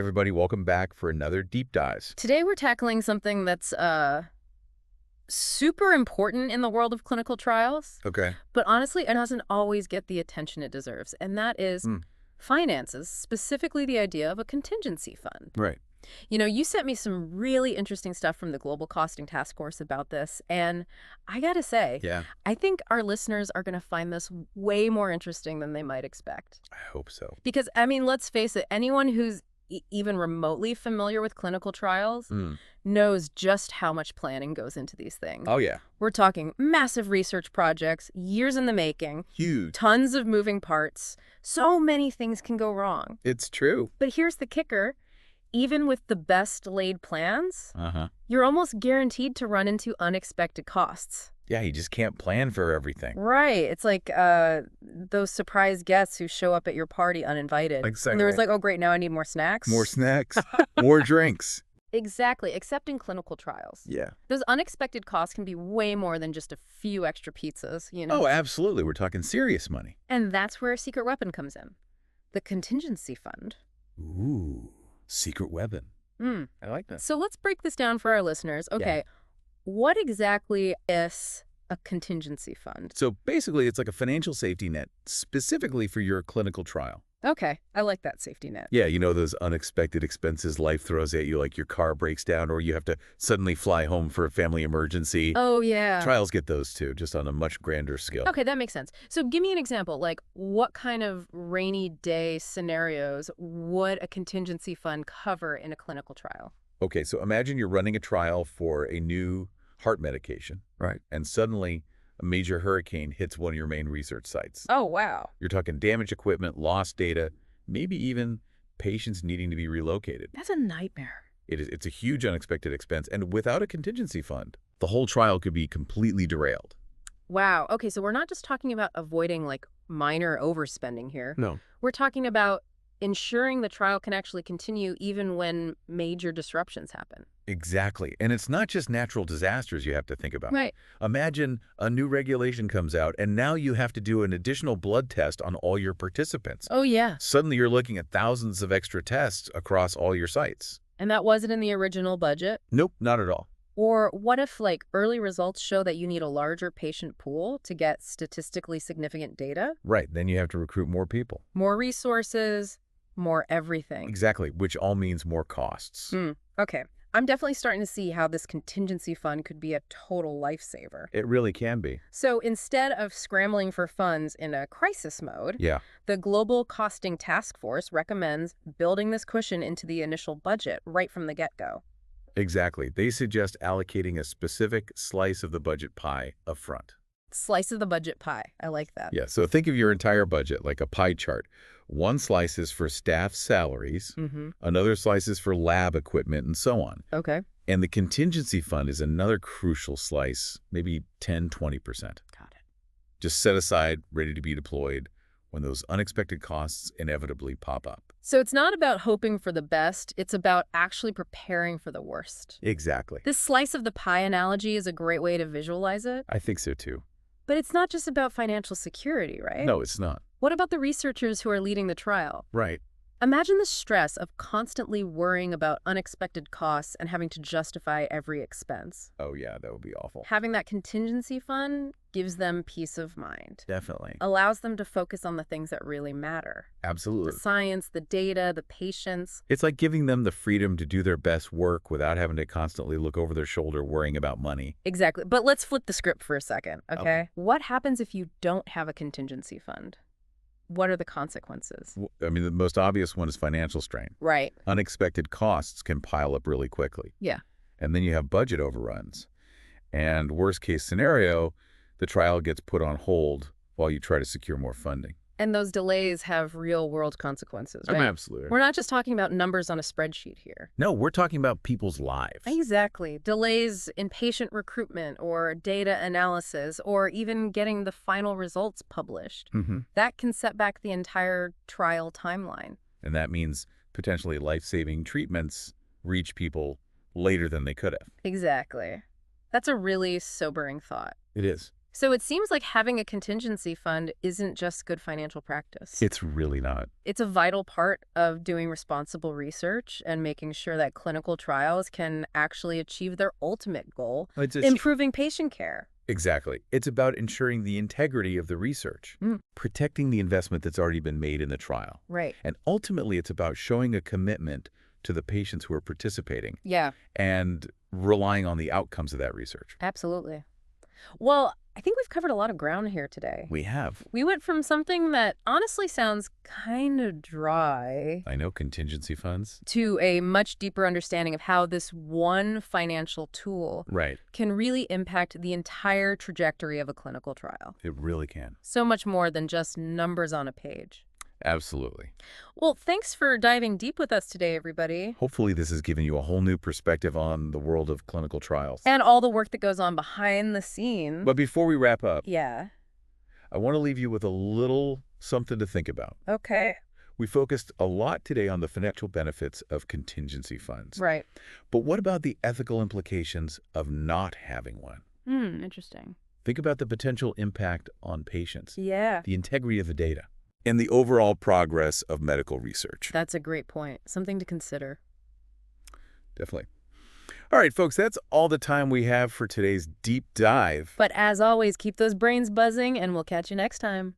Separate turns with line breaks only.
everybody. Welcome back for another Deep Dive.
Today we're tackling something that's super important in the world of clinical trials,
Okay.
but honestly, it doesn't always get the attention it deserves, and that is finances, specifically the idea of a contingency fund.
Right.
You know, you sent me some really interesting stuff from the Global Costing Task Force about this, and I gotta say,
Yeah,
I think our listeners are gonna find this way more interesting than they might expect.
I hope so.
Because, I mean, let's face it, anyone who's even remotely familiar with clinical trials knows just how much planning goes into these things.
Oh, yeah.
We're talking massive research projects, years in the making,
Huge.
tons of moving parts. So many things can go wrong.
It's true.
But here's the kicker. Even with the best laid plans,
Uh-huh.
you're almost guaranteed to run into unexpected costs.
Yeah, you just can't plan for everything.
Right. It's like those surprise guests who show up at your party uninvited.
Exactly.
And there's like, oh, great, now I need more snacks.
More snacks, more drinks.
Exactly, except in clinical trials.
Yeah.
Those unexpected costs can be way more than just a few extra pizzas, you know?
Oh, absolutely. We're talking serious money.
And that's where a secret weapon comes in. The contingency fund.
Ooh, secret weapon. I like that.
So let's break this down for our listeners. Okay, what exactly is a contingency fund?
So basically, it's like a financial safety net specifically for your clinical trial.
Okay, I like that safety net.
Yeah, you know those unexpected expenses life throws at you, like your car breaks down or you have to suddenly fly home for a family emergency.
Oh, yeah.
Trials get those too, just on a much grander scale.
Okay, that makes sense. So give me an example. Like, what kind of rainy day scenarios would a contingency fund cover in a clinical trial?
Okay, so imagine you're running a trial for a new heart medication. Right. And suddenly a major hurricane hits one of your main research sites.
Oh, wow.
You're talking damaged equipment, lost data, maybe even patients needing to be relocated.
That's a nightmare.
It's a huge unexpected expense, and without a contingency fund, the whole trial could be completely derailed.
Wow. Okay, so we're not just talking about avoiding like minor overspending here.
No.
We're talking about ensuring the trial can actually continue even when major disruptions happen.
Exactly. And it's not just natural disasters you have to think about.
Right.
Imagine a new regulation comes out, and now you have to do an additional blood test on all your participants.
Oh, yeah.
Suddenly you're looking at thousands of extra tests across all your sites.
And that wasn't in the original budget?
Nope, not at all.
Or what if, like, early results show that you need a larger patient pool to get statistically significant data?
Right, then you have to recruit more people.
More resources, more everything.
Exactly, which all means more costs.
Okay. I'm definitely starting to see how this contingency fund could be a total lifesaver.
It really can be.
So instead of scrambling for funds in a crisis mode, the Global Costing Task Force recommends building this cushion into the initial budget right from the get-go.
Exactly. They suggest allocating a specific slice of the budget pie up front.
Slice of the budget pie. I like that.
Yeah, so think of your entire budget like a pie chart. One slice is for staff salaries, another slice is for lab equipment, and so on.
Okay.
And the contingency fund is another crucial slice, maybe 10–20%.
Got it.
Just set aside, ready to be deployed when those unexpected costs inevitably pop up.
So it's not about hoping for the best, it's about actually preparing for the worst.
Exactly.
This slice of the pie analogy is a great way to visualize it.
I think so too.
But it's not just about financial security, right?
No, it's not.
What about the researchers who are leading the trial?
Right.
Imagine the stress of constantly worrying about unexpected costs and having to justify every expense.
Oh yeah, that would be awful.
Having that contingency fund gives them peace of mind.
Definitely.
Allows them to focus on the things that really matter.
Absolutely.
The science, the data, the patients.
It's like giving them the freedom to do their best work without having to constantly look over their shoulder worrying about money.
Exactly. But let's flip the script for a second, okay? What happens if you don't have a contingency fund? What are the consequences?
I mean, the most obvious one is financial strain.
Right.
Unexpected costs can pile up really quickly.
Yeah.
And then you have budget overruns. And worst case scenario, the trial gets put on hold while you try to secure more funding.
And those delays have real-world consequences, right?
Absolutely.
We're not just talking about numbers on a spreadsheet here.
No, we're talking about people's lives.
Exactly. Delays in patient recruitment or data analysis or even getting the final results published. That can set back the entire trial timeline.
And that means potentially life-saving treatments reach people later than they could have.
Exactly. That's a really sobering thought.
It is.
So it seems like having a contingency fund isn't just good financial practice.
It's really not.
It's a vital part of doing responsible research and making sure that clinical trials can actually achieve their ultimate goal, improving patient care.
Exactly. It's about ensuring the integrity of the research, protecting the investment that's already been made in the trial.
Right.
And ultimately, it's about showing a commitment to the patients who are participating.
Yeah.
And relying on the outcomes of that research.
Absolutely. Well, I think we've covered a lot of ground here today.
We have.
We went from something that honestly sounds kind of dry,
I know, contingency funds,
to a much deeper understanding of how this one financial tool can really impact the entire trajectory of a clinical trial.
It really can.
So much more than just numbers on a page.
Absolutely.
Well, thanks for diving deep with us today, everybody.
Hopefully this has given you a whole new perspective on the world of clinical trials.
And all the work that goes on behind the scenes.
But before we wrap up,
I
want to leave you with a little something to think about.
Okay.
We focused a lot today on the financial benefits of contingency funds.
Right.
But what about the ethical implications of not having one?
Interesting.
Think about the potential impact on patients.
Yeah.
The integrity of the data. And the overall progress of medical research.
That's a great point. Something to consider.
Definitely. All right, folks, that's all the time we have for today's deep dive.
But as always, keep those brains buzzing, and we'll catch you next time.